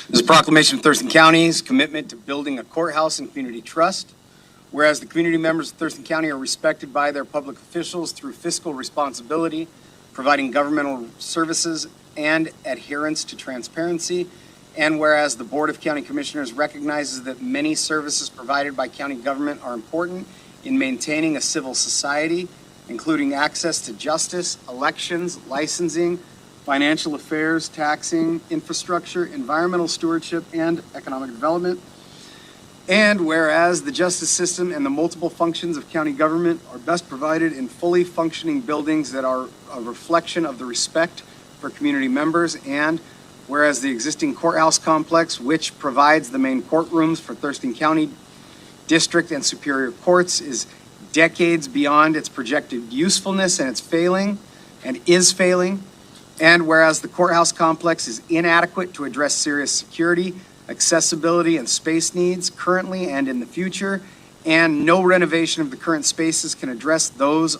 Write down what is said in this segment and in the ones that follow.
This is a proclamation of Thurston County's commitment to building a courthouse and community trust. Whereas the community members of Thurston County are respected by their public officials through fiscal responsibility, providing governmental services, and adherence to transparency. And whereas the Board of County Commissioners recognizes that many services provided by county government are important in maintaining a civil society, including access to justice, elections, licensing, financial affairs, taxing, infrastructure, environmental stewardship, and economic development. And whereas the justice system and the multiple functions of county government are best provided in fully functioning buildings that are a reflection of the respect for community members, and whereas the existing courthouse complex, which provides the main courtrooms for Thurston County District and Superior Courts, is decades beyond its projected usefulness and it's failing and is failing. And whereas the courthouse complex is inadequate to address serious security, accessibility, and space needs currently and in the future, and no renovation of the current spaces can address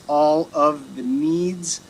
all of the needs.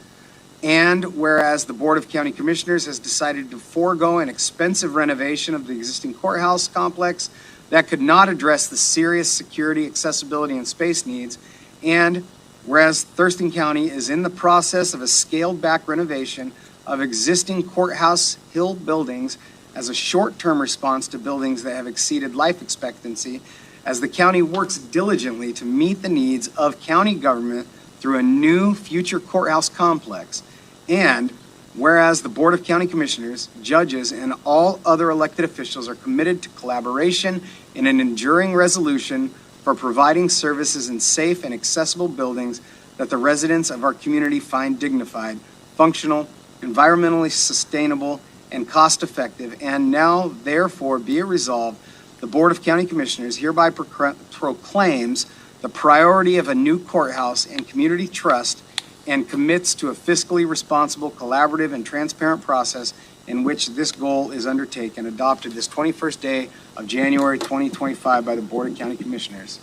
And whereas the Board of County Commissioners has decided to forego an expensive renovation of the existing courthouse complex that could not address the serious security, accessibility, and space needs. And whereas Thurston County is in the process of a scaled back renovation of existing courthouse hill buildings as a short-term response to buildings that have exceeded life expectancy, as the county works diligently to meet the needs of county government through a new future courthouse complex. And whereas the Board of County Commissioners, judges, and all other elected officials are committed to collaboration in an enduring resolution for providing services in safe and accessible buildings that the residents of our community find dignified, functional, environmentally sustainable, and cost-effective. And now, therefore, be it resolved, the Board of County Commissioners hereby proclaims the priority of a new courthouse and community trust and commits to a fiscally responsible, collaborative, and transparent process in which this goal is undertaken, adopted this 21st day of January 2025 by the Board of County Commissioners.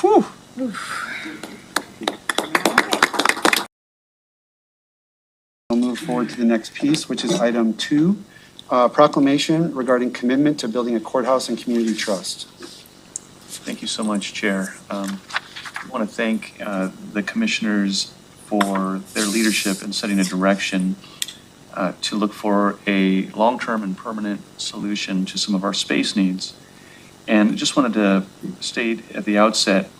Whew. We'll move forward to the next piece, which is item 2, proclamation regarding commitment to building a courthouse and community trust. Thank you so much, Chair. I want to thank the commissioners for their leadership in setting a direction to look for a long-term and permanent solution to some of our space needs. And just wanted to state at the outset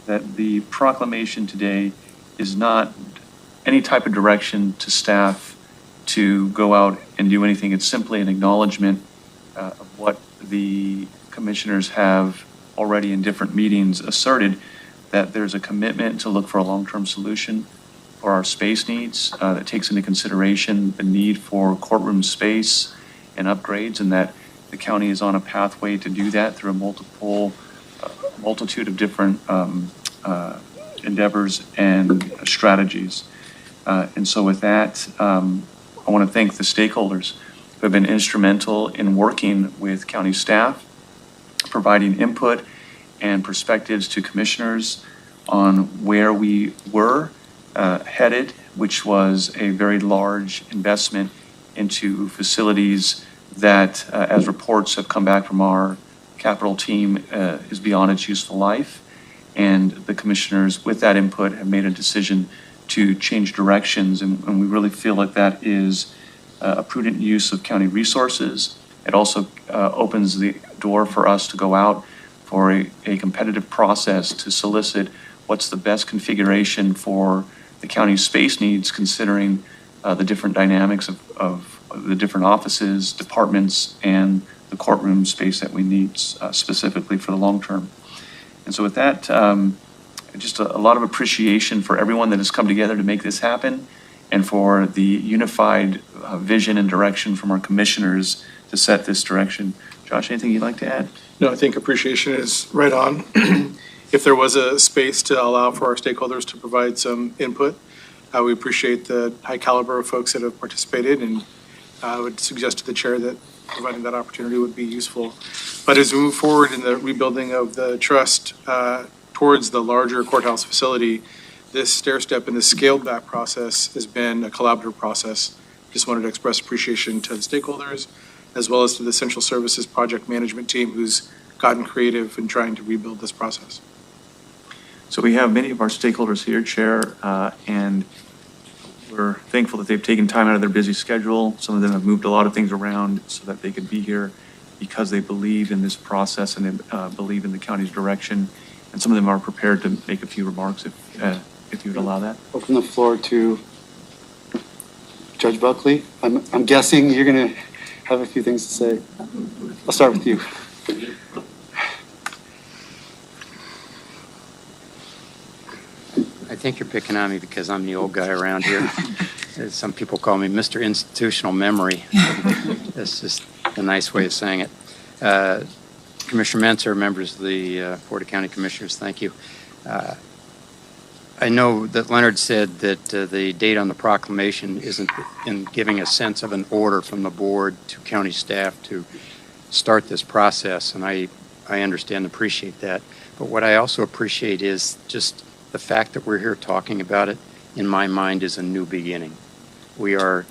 that the proclamation today is not any type of direction to staff to go out and do anything. It's simply an acknowledgement of what the commissioners have already in different meetings asserted, that there's a commitment to look for a long-term solution for our space needs that takes into consideration the need for courtroom space and upgrades, and that the county is on a pathway to do that through a multitude of different endeavors and strategies. And so with that, I want to thank the stakeholders who have been instrumental in working with county staff, providing input and perspectives to commissioners on where we were headed, which was a very large investment into facilities that, as reports have come back from our capital team, is beyond its useful life. And the commissioners, with that input, have made a decision to change directions, and we really feel like that is a prudent use of county resources. It also opens the door for us to go out for a competitive process to solicit what's the best configuration for the county's space needs, considering the different dynamics of the different offices, departments, and the courtroom space that we need specifically for the long term. And so with that, just a lot of appreciation for everyone that has come together to make this happen, and for the unified vision and direction from our commissioners to set this direction. Josh, anything you'd like to add? No, I think appreciation is right on. If there was a space to allow for our stakeholders to provide some input, we appreciate the high caliber of folks that have participated, and I would suggest to the chair that providing that opportunity would be useful. But as we move forward in the rebuilding of the trust towards the larger courthouse facility, this stair step and the scaled back process has been a collaborative process. Just wanted to express appreciation to the stakeholders, as well as to the Central Services Project Management Team, who's gotten creative in trying to rebuild this process. So we have many of our stakeholders here, Chair, and we're thankful that they've taken time out of their busy schedule. Some of them have moved a lot of things around so that they could be here because they believe in this process and they believe in the county's direction. And some of them are prepared to make a few remarks if you would allow that. Open the floor to Judge Buckley. I'm guessing you're going to have a few things to say. I'll start with you. I think you're picking on me because I'm the old guy around here. Some people call me Mr. Institutional Memory. That's just a nice way of saying it. Commissioner Menser, members of the Board of County Commissioners, thank you. I know that Leonard said that the date on the proclamation isn't in giving a sense of an order from the board to county staff to start this process, and I understand and appreciate that. But what I also appreciate is just the fact that we're here talking about it, in my mind, is a new beginning. We are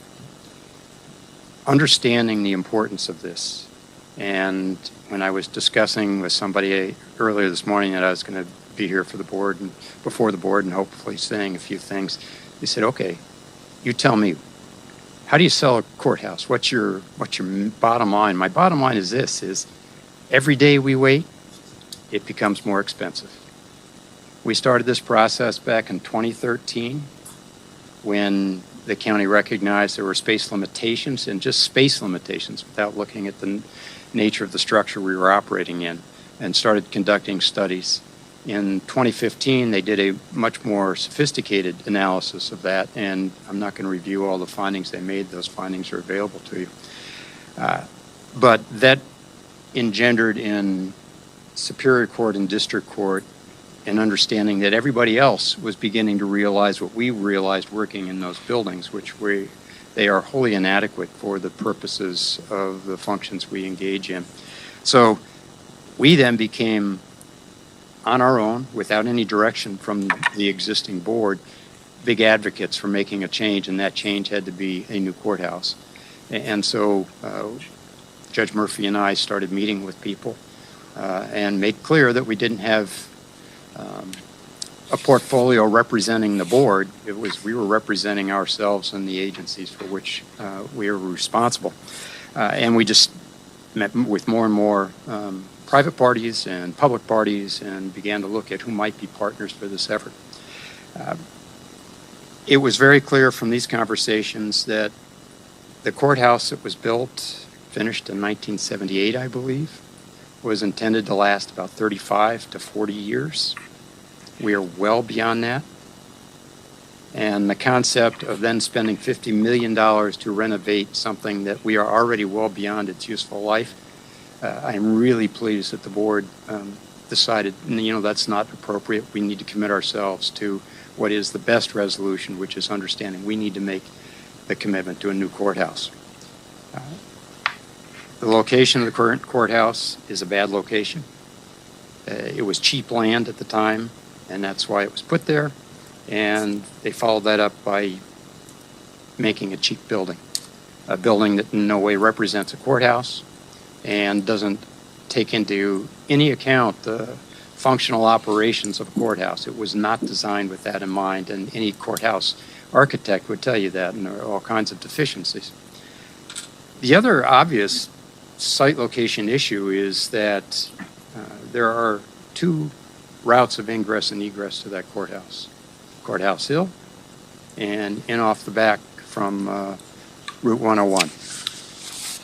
understanding the importance of this. And when I was discussing with somebody earlier this morning that I was going to be here for the board and before the board and hopefully saying a few things, they said, okay, you tell me, how do you sell a courthouse? What's your bottom line? My bottom line is this, is every day we wait, it becomes more expensive. We started this process back in 2013 when the county recognized there were space limitations, and just space limitations without looking at the nature of the structure we were operating in, and started conducting studies. In 2015, they did a much more sophisticated analysis of that, and I'm not going to review all the findings they made. Those findings are available to you. But that engendered in Superior Court and District Court an understanding that everybody else was beginning to realize what we realized working in those buildings, which they are wholly inadequate for the purposes of the functions we engage in. So we then became, on our own, without any direction from the existing board, big advocates for making a change, and that change had to be a new courthouse. And so Judge Murphy and I started meeting with people and made clear that we didn't have a portfolio representing the board. We were representing ourselves and the agencies for which we are responsible. And we just met with more and more private parties and public parties and began to look at who might be partners for this effort. It was very clear from these conversations that the courthouse that was built, finished in 1978, I believe, was intended to last about 35 to 40 years. We are well beyond that. And the concept of then spending $50 million to renovate something that we are already well beyond its useful life, I'm really pleased that the board decided, that's not appropriate. We need to commit ourselves to what is the best resolution, which is understanding we need to make the commitment to a new courthouse. The location of the current courthouse is a bad location. It was cheap land at the time, and that's why it was put there. And they followed that up by making a cheap building, a building that in no way represents a courthouse and doesn't take into any account the functional operations of a courthouse. It was not designed with that in mind, and any courthouse architect would tell you that, and there are all kinds of deficiencies. The other obvious site location issue is that there are two routes of ingress and egress to that courthouse. Courthouse Hill and in off the back from Route 101.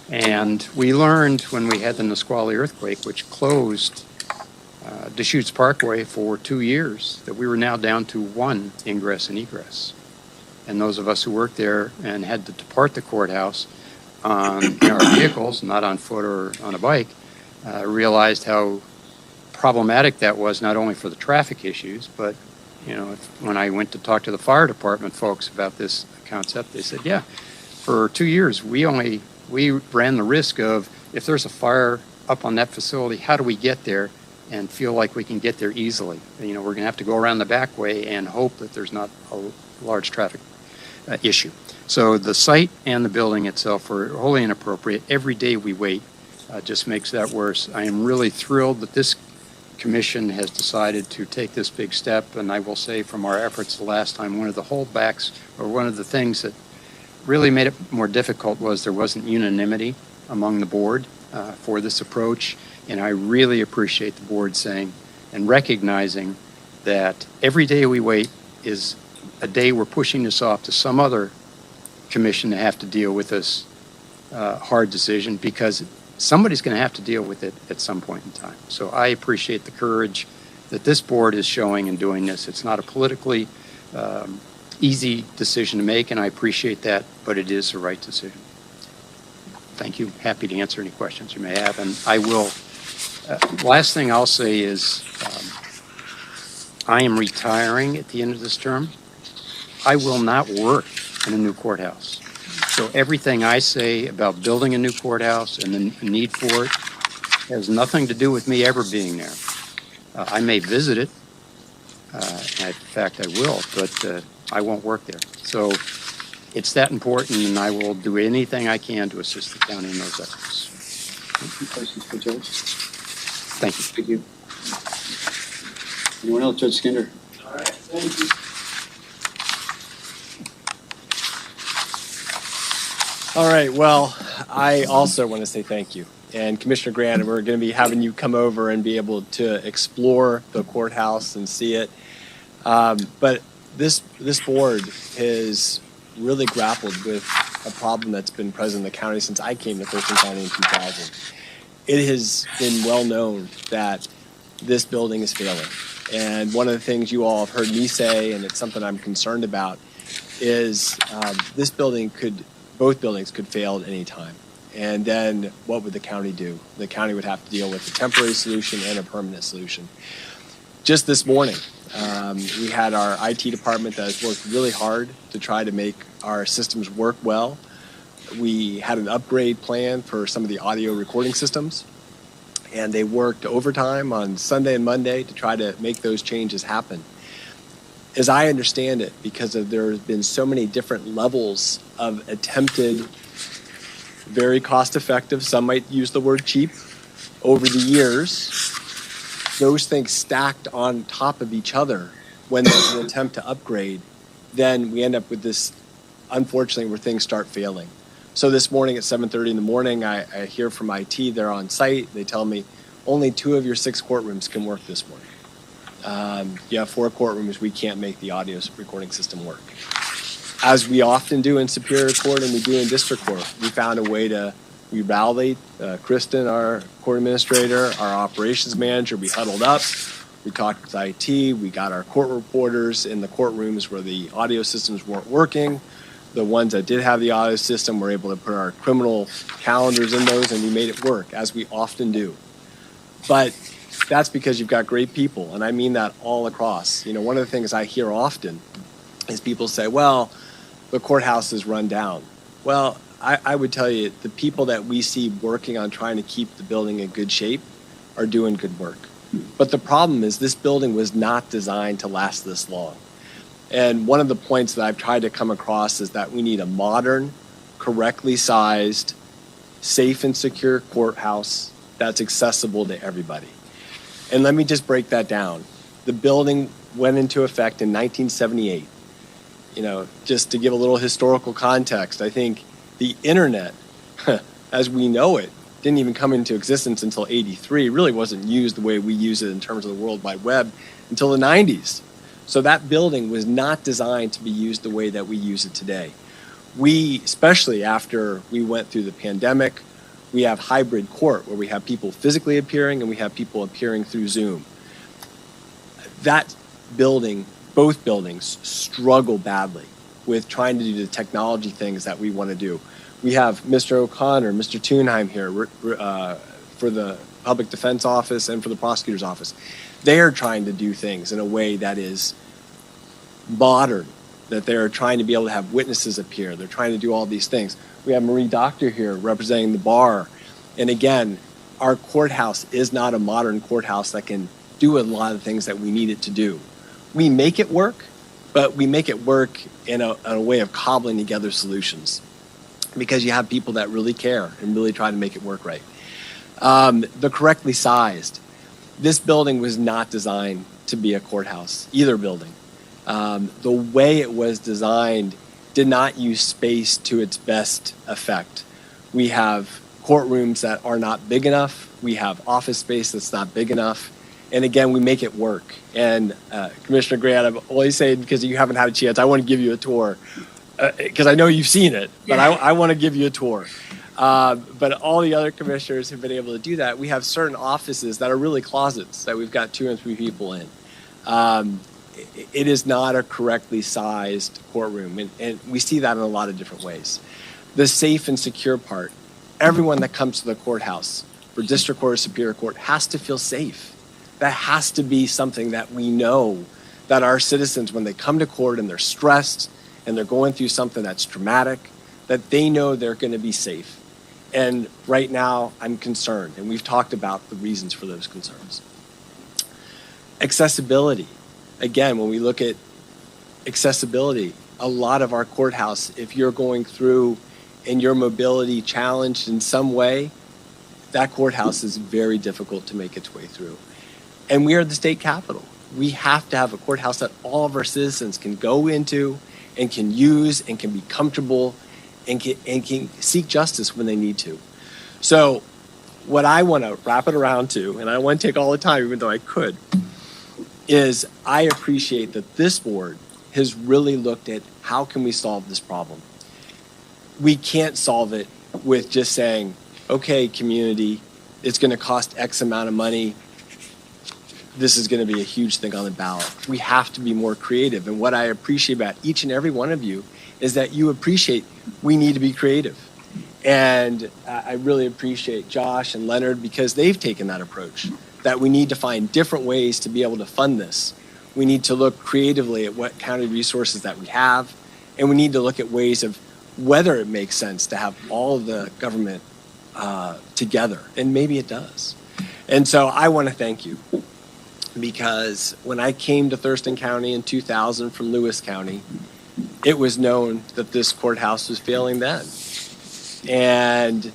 And we learned when we had the Nisqually earthquake, which closed Deschutes Parkway for 2 years, that we were now down to one ingress and egress. And those of us who worked there and had to depart the courthouse in our vehicles, not on foot or on a bike, realized how problematic that was, not only for the traffic issues, but when I went to talk to the fire department folks about this concept, they said, yeah, for 2 years, we ran the risk of, if there's a fire up on that facility, how do we get there and feel like we can get there easily? We're going to have to go around the back way and hope that there's not a large traffic issue. So the site and the building itself are wholly inappropriate. Every day we wait just makes that worse. I am really thrilled that this commission has decided to take this big step, and I will say from our efforts the last time, one of the holdbacks, or one of the things that really made it more difficult, was there wasn't unanimity among the board for this approach, and I really appreciate the board saying and recognizing that every day we wait is a day we're pushing this off to some other commission to have to deal with this hard decision, because somebody's going to have to deal with it at some point in time. So I appreciate the courage that this board is showing in doing this. It's not a politically easy decision to make, and I appreciate that, but it is the right decision. Thank you. Happy to answer any questions you may have, and I will. Last thing I'll say is I am retiring at the end of this term. I will not work in a new courthouse. So everything I say about building a new courthouse and the need for it has nothing to do with me ever being there. I may visit it. In fact, I will, but I won't work there. So it's that important, and I will do anything I can to assist the county in those efforts. Any questions for Judge? Thank you. Thank you. Anyone else? Judge Skinner. All right, thank you. All right, well, I also want to say thank you. And Commissioner Grant, we're going to be having you come over and be able to explore the courthouse and see it. But this board has really grappled with a problem that's been present in the county since I came to Thurston County in 2000. It has been well known that this building is failing. And one of the things you all have heard me say, and it's something I'm concerned about, is both buildings could fail at any time. And then what would the county do? The county would have to deal with a temporary solution and a permanent solution. Just this morning, we had our IT department that has worked really hard to try to make our systems work well. We had an upgrade plan for some of the audio recording systems, and they worked overtime on Sunday and Monday to try to make those changes happen. As I understand it, because there have been so many different levels of attempted, very cost-effective, some might use the word cheap, over the years, those things stacked on top of each other when there's an attempt to upgrade, then we end up with this, unfortunately, where things start failing. So this morning at 7:30 in the morning, I hear from IT, they're on site, they tell me only 2 of your 6 courtrooms can work this morning. You have 4 courtrooms, we can't make the audio recording system work. As we often do in Superior Court and we do in District Court, we found a way we rallied, Kristen, our court administrator, our operations manager, we huddled up, we talked with IT, we got our court reporters in the courtrooms where the audio systems weren't working. The ones that did have the audio system were able to put our criminal calendars in those, and we made it work, as we often do. But that's because you've got great people, and I mean that all across. You know, one of the things I hear often is people say, well, the courthouse is run down. Well, I would tell you, the people that we see working on trying to keep the building in good shape are doing good work. But the problem is this building was not designed to last this long. And one of the points that I've tried to come across is that we need a modern, correctly sized, safe and secure courthouse that's accessible to everybody. And let me just break that down. The building went into effect in 1978. You know, just to give a little historical context, I think the internet, as we know it, didn't even come into existence until '83. It really wasn't used the way we use it in terms of the World Wide Web until the 90s. So that building was not designed to be used the way that we use it today. We, especially after we went through the pandemic, we have hybrid court where we have people physically appearing and we have people appearing through Zoom. That building, both buildings, struggle badly with trying to do the technology things that we want to do. We have Mr. O'Connor, Mr. Thunheim here for the Public Defense Office and for the Prosecutor's Office. They are trying to do things in a way that is modern, that they're trying to be able to have witnesses appear. They're trying to do all these things. We have Marie Doctor here representing the bar. And again, our courthouse is not a modern courthouse that can do a lot of the things that we need it to do. We make it work, but we make it work in a way of cobbling together solutions because you have people that really care and really try to make it work right. They're correctly sized. This building was not designed to be a courthouse, either building. The way it was designed did not use space to its best effect. We have courtrooms that are not big enough. We have office space that's not big enough. And again, we make it work. And Commissioner Grant, I'm only saying because you haven't had a chance, I want to give you a tour because I know you've seen it, but I want to give you a tour. But all the other commissioners have been able to do that. We have certain offices that are really closets that we've got 2 and 3 people in. It is not a correctly sized courtroom, and we see that in a lot of different ways. The safe and secure part, everyone that comes to the courthouse for district court or superior court has to feel safe. That has to be something that we know that our citizens, when they come to court and they're stressed and they're going through something that's traumatic, that they know they're going to be safe. And right now, I'm concerned, and we've talked about the reasons for those concerns. Accessibility. Again, when we look at accessibility, a lot of our courthouse, if you're going through and your mobility challenged in some way, that courthouse is very difficult to make its way through. And we are the state capital. We have to have a courthouse that all of our citizens can go into and can use and can be comfortable and can seek justice when they need to. So what I want to wrap it around to, and I don't want to take all the time even though I could, is I appreciate that this board has really looked at how can we solve this problem. We can't solve it with just saying, okay, community, it's going to cost X amount of money. This is going to be a huge thing on the ballot. We have to be more creative. And what I appreciate about each and every one of you is that you appreciate we need to be creative. And I really appreciate Josh and Leonard because they've taken that approach, that we need to find different ways to be able to fund this. We need to look creatively at what county resources that we have, and we need to look at ways of whether it makes sense to have all of the government together, and maybe it does. And so I want to thank you because when I came to Thurston County in 2000 from Lewis County, it was known that this courthouse was failing then. And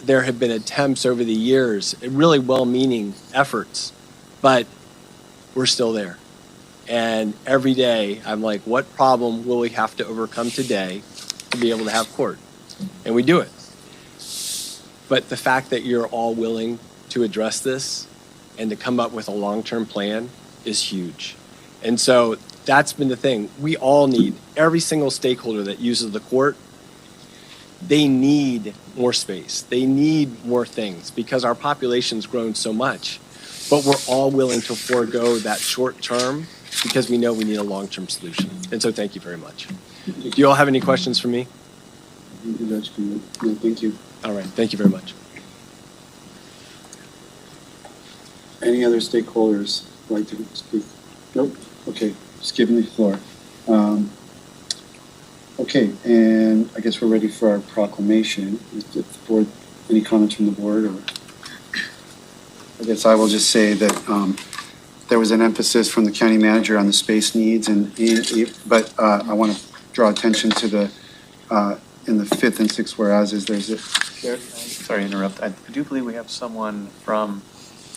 there have been attempts over the years, really well-meaning efforts, but we're still there. And every day I'm like, what problem will we have to overcome today to be able to have court? And we do it. But the fact that you're all willing to address this and to come up with a long-term plan is huge. And so that's been the thing. We all need, every single stakeholder that uses the court, they need more space. They need more things because our population's grown so much. But we're all willing to forego that short term because we know we need a long-term solution. And so thank you very much. Do you all have any questions for me? Thank you. All right, thank you very much. Any other stakeholders like to speak? Nope. Okay, just giving the floor. Okay, and I guess we're ready for our proclamation. Is the board, any comments from the board? Or I guess I will just say that there was an emphasis from the county manager on the space needs, but I want to draw attention to the in the 5th and 6th whereases. There's a. Sorry to interrupt. I do believe we have someone from,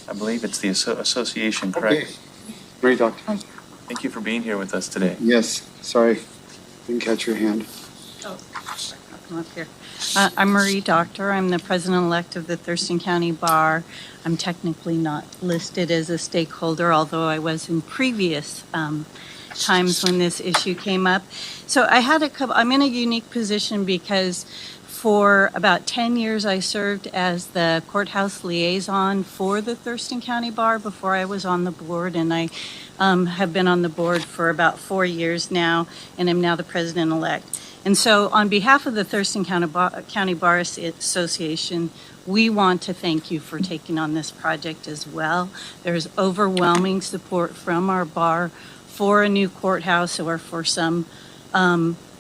I believe it's the association, correct? Okay. Great, Doctor. Thank you for being here with us today. Yes, sorry, didn't catch your hand. Oh, I'll come up here. I'm Marie Doctor. I'm the president-elect of the Thurston County Bar. I'm technically not listed as a stakeholder, although I was in previous times when this issue came up. So I had I'm in a unique position because for about 10 years I served as the courthouse liaison for the Thurston County Bar before I was on the board, and I have been on the board for about 4 years now, and I'm now the president-elect. And so on behalf of the Thurston County Bar Association, we want to thank you for taking on this project as well. There's overwhelming support from our bar for a new courthouse or for some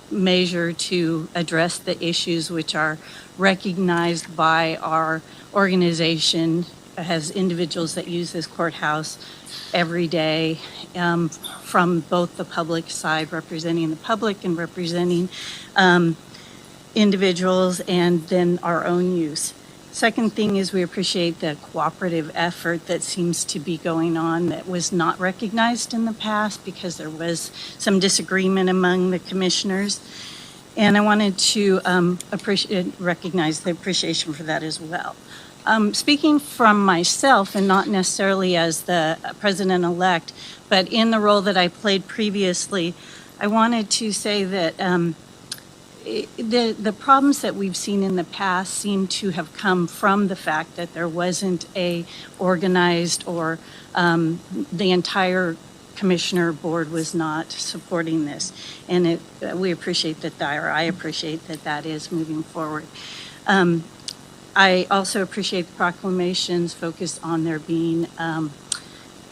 measure to address the issues which are recognized by our organization as individuals that use this courthouse every day, from both the public side, representing the public and representing individuals, and then our own use. Second thing is we appreciate the cooperative effort that seems to be going on that was not recognized in the past because there was some disagreement among the commissioners. And I wanted to recognize the appreciation for that as well. Speaking from myself, and not necessarily as the president-elect, but in the role that I played previously, I wanted to say that the problems that we've seen in the past seem to have come from the fact that there wasn't a organized, or the entire commissioner board was not supporting this. And we appreciate that, or I appreciate that that is moving forward. I also appreciate the proclamations focused on there being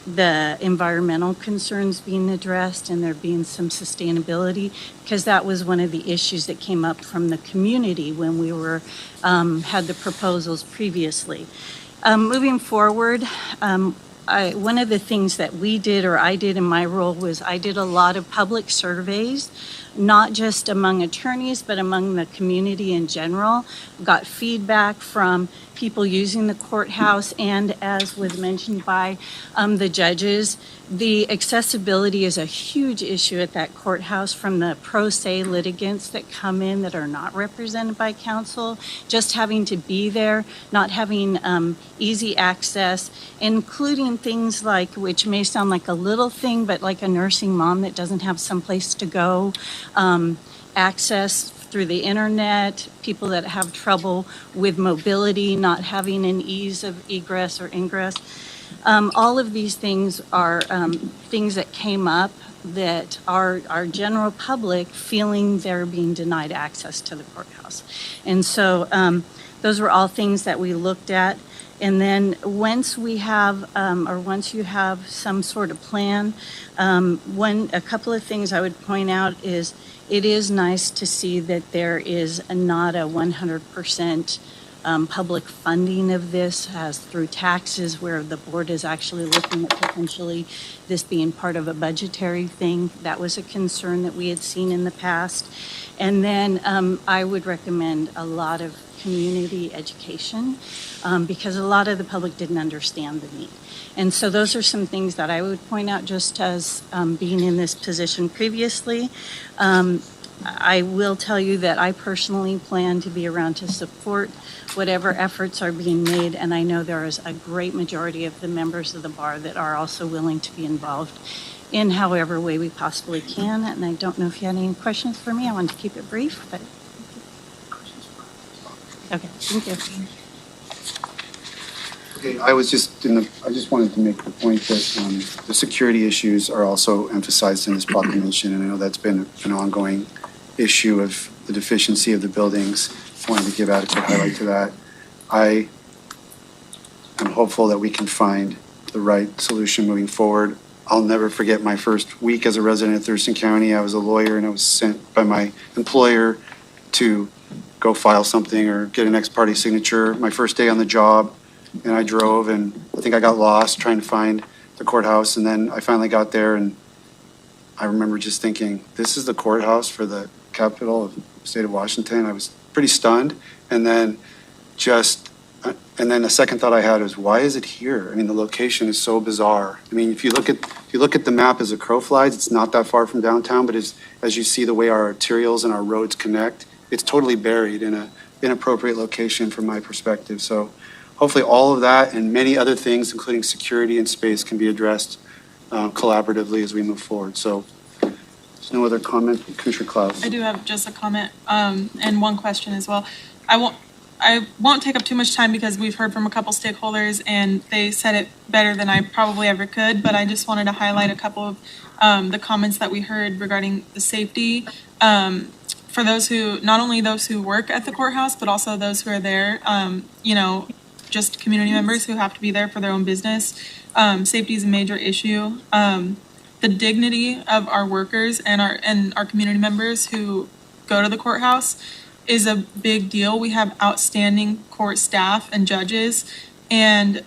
the environmental concerns being addressed and there being some sustainability, because that was one of the issues that came up from the community when we were had the proposals previously. Moving forward, one of the things that we did, or I did in my role, was I did a lot of public surveys, not just among attorneys, but among the community in general. Got feedback from people using the courthouse, and as was mentioned by the judges, the accessibility is a huge issue at that courthouse, from the pro se litigants that come in that are not represented by counsel, just having to be there, not having easy access, including things like, which may sound like a little thing, but like a nursing mom that doesn't have someplace to go, access through the internet, people that have trouble with mobility, not having an ease of egress or ingress. All of these things are things that came up that our general public feeling they're being denied access to the courthouse. And so those were all things that we looked at. And then once we have, or once you have some sort of plan, a couple of things I would point out is it is nice to see that there is not a 100% public funding of this as through taxes, where the board is actually looking at potentially this being part of a budgetary thing. That was a concern that we had seen in the past. And then I would recommend a lot of community education because a lot of the public didn't understand the need. And so those are some things that I would point out just as being in this position previously. I will tell you that I personally plan to be around to support whatever efforts are being made, and I know there is a great majority of the members of the bar that are also willing to be involved in however way we possibly can. And I don't know if you had any questions for me. I wanted to keep it brief, but okay, thank you. Okay, I just wanted to make the point that the security issues are also emphasized in this proclamation, and I know that's been an ongoing issue of the deficiency of the buildings. I wanted to give adequate highlight to that. I am hopeful that we can find the right solution moving forward. I'll never forget my first week as a resident of Thurston County. I was a lawyer and I was sent by my employer to go file something or get an ex parte signature. My first day on the job, and I drove, and I think I got lost trying to find the courthouse, and then I finally got there, and I remember just thinking, this is the courthouse for the capital of the state of Washington. I was pretty stunned, and then a second thought I had was, why is it here? I mean, the location is so bizarre. I mean, if you look at the map as a crow flies, it's not that far from downtown, but as you see the way our arterials and our roads connect, it's totally buried in an inappropriate location from my perspective. So hopefully all of that and many other things, including security and space, can be addressed collaboratively as we move forward. So there's no other comment. Commissioner Klaus. I do have just a comment and one question as well. I won't take up too much time because we've heard from a couple stakeholders and they said it better than I probably ever could, but I just wanted to highlight a couple of the comments that we heard regarding the safety for those who, not only those who work at the courthouse, but also those who are there, just community members who have to be there for their own business. Safety is a major issue. The dignity of our workers and our community members who go to the courthouse is a big deal. We have outstanding court staff and judges and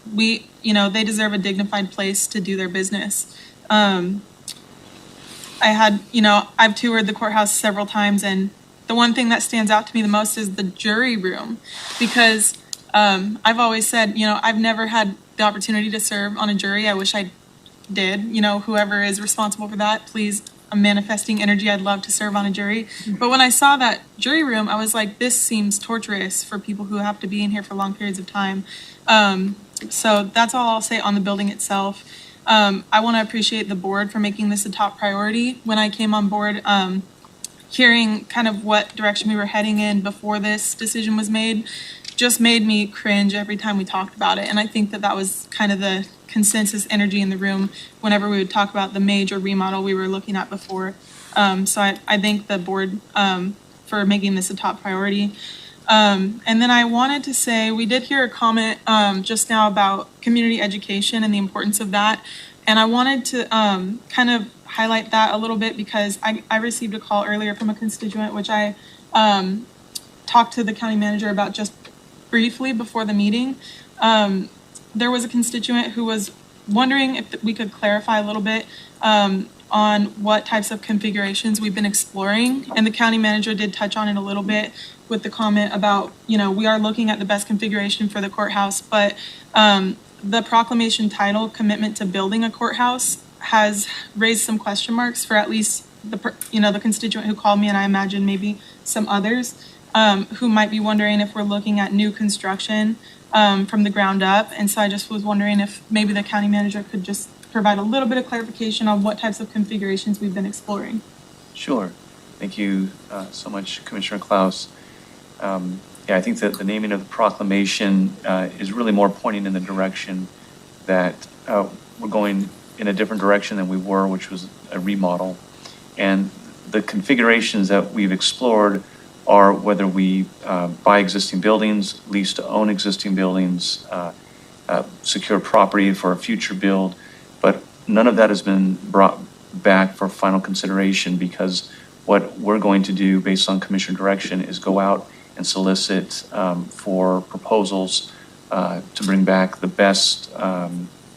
they deserve a dignified place to do their business. I've toured the courthouse several times, and the one thing that stands out to me the most is the jury room, because I've always said, I've never had the opportunity to serve on a jury. I wish I did. Whoever is responsible for that, please, I'm manifesting energy. I'd love to serve on a jury. But when I saw that jury room, I was like, this seems torturous for people who have to be in here for long periods of time. So that's all I'll say on the building itself. I want to appreciate the board for making this a top priority. When I came on board, hearing kind of what direction we were heading in before this decision was made just made me cringe every time we talked about it. And I think that was kind of the consensus energy in the room whenever we would talk about the major remodel we were looking at before. So I thank the board for making this a top priority. And then I wanted to say, we did hear a comment just now about community education and the importance of that. And I wanted to kind of highlight that a little bit, because I received a call earlier from a constituent, which I talked to the county manager about just briefly before the meeting. There was a constituent who was wondering if we could clarify a little bit on what types of configurations we've been exploring. And the county manager did touch on it a little bit with the comment about, we are looking at the best configuration for the courthouse, but the proclamation title, Commitment to Building a Courthouse, has raised some question marks for at least the constituent who called me, and I imagine maybe some others who might be wondering if we're looking at new construction from the ground up. And so I just was wondering if maybe the county manager could just provide a little bit of clarification on what types of configurations we've been exploring. Sure. Thank you so much, Commissioner Klaus. I think that the naming of the proclamation is really more pointing in the direction that we're going in a different direction than we were, which was a remodel. And the configurations that we've explored are whether we buy existing buildings, lease to own existing buildings, secure property for a future build, but none of that has been brought back for final consideration, because what we're going to do based on commission direction is go out and solicit for proposals to bring back the best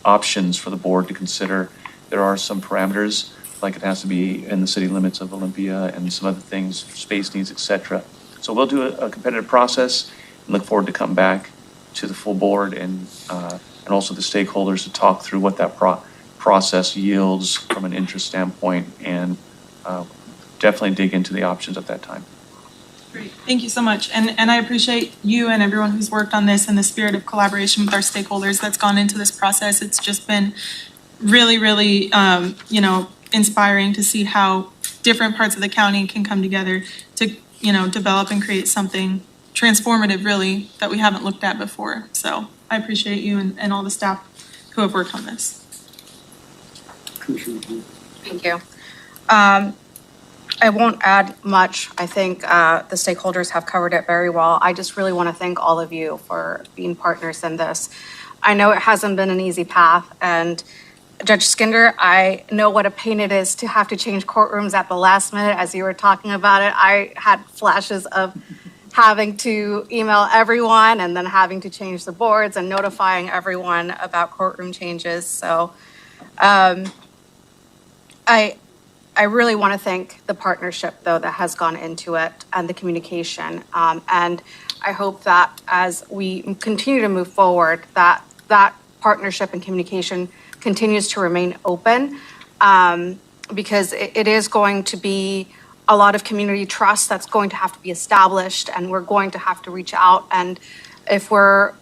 options for the board to consider. There are some parameters, like it has to be in the city limits of Olympia and some other things, space needs, etc. So we'll do a competitive process and look forward to come back to the full board and also the stakeholders to talk through what that process yields from an interest standpoint, and definitely dig into the options at that time. Great, thank you so much. And I appreciate you and everyone who's worked on this and the spirit of collaboration with our stakeholders that's gone into this process. It's just been really, really, inspiring to see how different parts of the county can come together to, develop and create something transformative, really, that we haven't looked at before. So I appreciate you and all the staff who have worked on this. Thank you. I won't add much. I think the stakeholders have covered it very well. I just really want to thank all of you for being partners in this. I know it hasn't been an easy path, and Judge Skinder, I know what a pain it is to have to change courtrooms at the last minute. As you were talking about it, I had flashes of having to email everyone and then having to change the boards and notifying everyone about courtroom changes. So I really want to thank the partnership, though, that has gone into it and the communication. And I hope that as we continue to move forward, that partnership and communication continues to remain open, because it is going to be a lot of community trust that's going to have to be established, and we're going to have to reach out. And if we're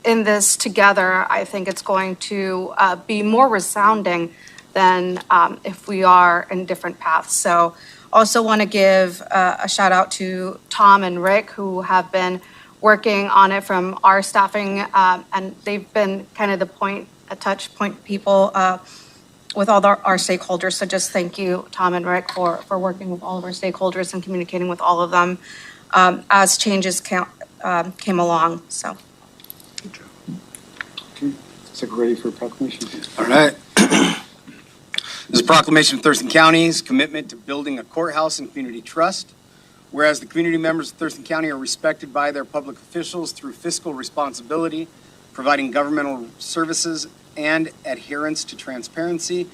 in this together, I think it's going to be more resounding than if we are in different paths. So also want to give a shout out to Tom and Rick, who have been working on it from our staffing, and they've been kind of the touch point people with all our stakeholders. So just thank you, Tom and Rick, for working with all of our stakeholders and communicating with all of them as changes came along. So. Okay, Secretary, ready for proclamation? All right. This is a proclamation of Thurston County's commitment to building a courthouse and community trust. whereas the community members of Thurston County are respected by their public officials through fiscal responsibility, providing governmental services and adherence to transparency,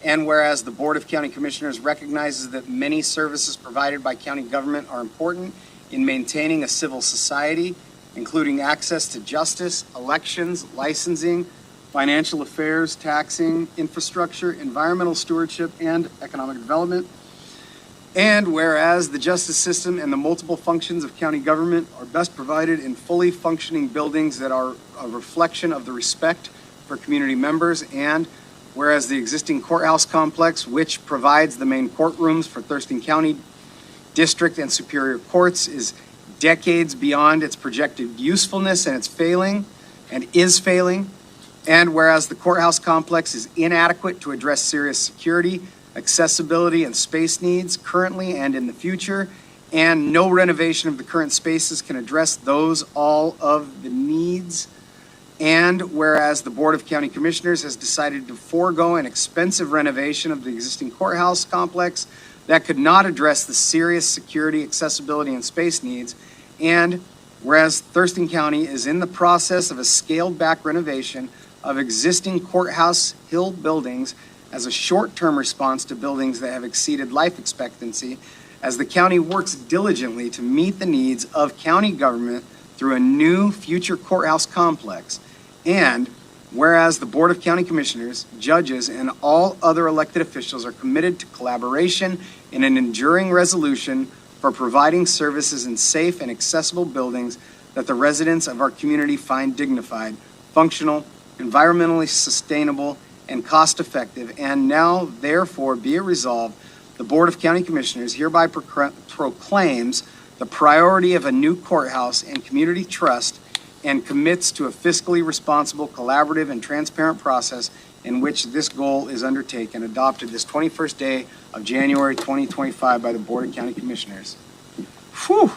and whereas the Board of County Commissioners recognizes that many services provided by county government are important in maintaining a civil society, including access to justice, elections, licensing, financial affairs, taxing, infrastructure, environmental stewardship, and economic development. And whereas the justice system and the multiple functions of county government are best provided in fully functioning buildings that are a reflection of the respect for community members, and whereas the existing courthouse complex, which provides the main courtrooms for Thurston County District and Superior Courts, is decades beyond its projected usefulness and it's failing and is failing, and whereas the courthouse complex is inadequate to address serious security, accessibility, and space needs currently and in the future, and no renovation of the current spaces can address all of the needs. And whereas the Board of County Commissioners has decided to forego an expensive renovation of the existing courthouse complex that could not address the serious security, accessibility, and space needs, and whereas Thurston County is in the process of a scaled-back renovation of existing courthouse hill buildings as a short-term response to buildings that have exceeded life expectancy, as the county works diligently to meet the needs of county government through a new future courthouse complex. And whereas the Board of County Commissioners, judges, and all other elected officials are committed to collaboration in an enduring resolution for providing services in safe and accessible buildings that the residents of our community find dignified, functional, environmentally sustainable, and cost-effective, and now therefore be it resolved, the Board of County Commissioners hereby proclaims the priority of a new courthouse and community trust and commits to a fiscally responsible, collaborative, and transparent process in which this goal is undertaken, adopted this 21st day of January 2025 by the Board of County Commissioners. Whew.